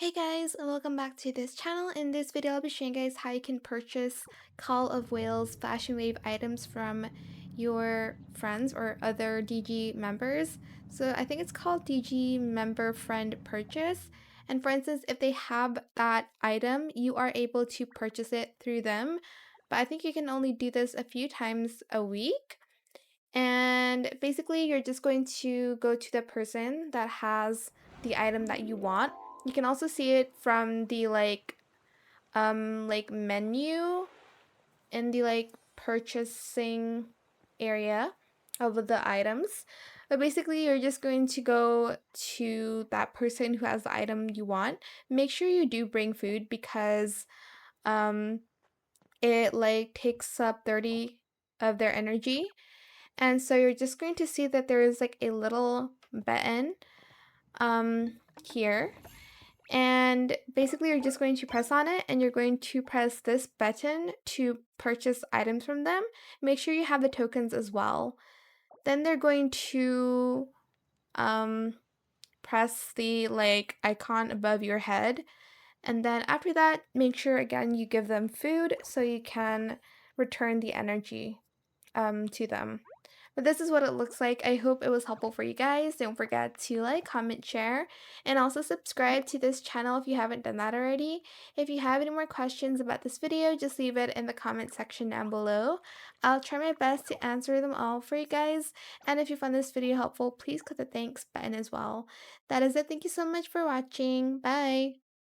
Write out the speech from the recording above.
Hey guys, and welcome back to this channel. In this video, I'll be showing you guys how you can purchase Call of Whales Fashionwave items from your friends or other DG members. So I think it's called DG Member Friend Purchase. And for instance, if they have that item, you are able to purchase it through them. But I think you can only do this a few times a week. And basically, you're just going to go to the person that has the item that you want. You can also see it from the menu in the purchasing area of the items. But basically, you're just going to go to that person who has the item you want. Make sure you do bring food because um it takes up 30 of their energy. And so you're just going to see that there is like a little button here. And basically you're just going to press on it and you're going to press this button to purchase items from them. Make sure you have the tokens as well. Then they're going to press the icon above your head. And then after that, make sure again you give them food so you can return the energy to them. But this is what it looks like. I hope it was helpful for you guys. Don't forget to like, comment, share, and also subscribe to this channel if you haven't done that already. If you have any more questions about this video, just leave it in the comment section down below. I'll try my best to answer them all for you guys. And if you found this video helpful, please click the thanks button as well. That is it. Thank you so much for watching. Bye!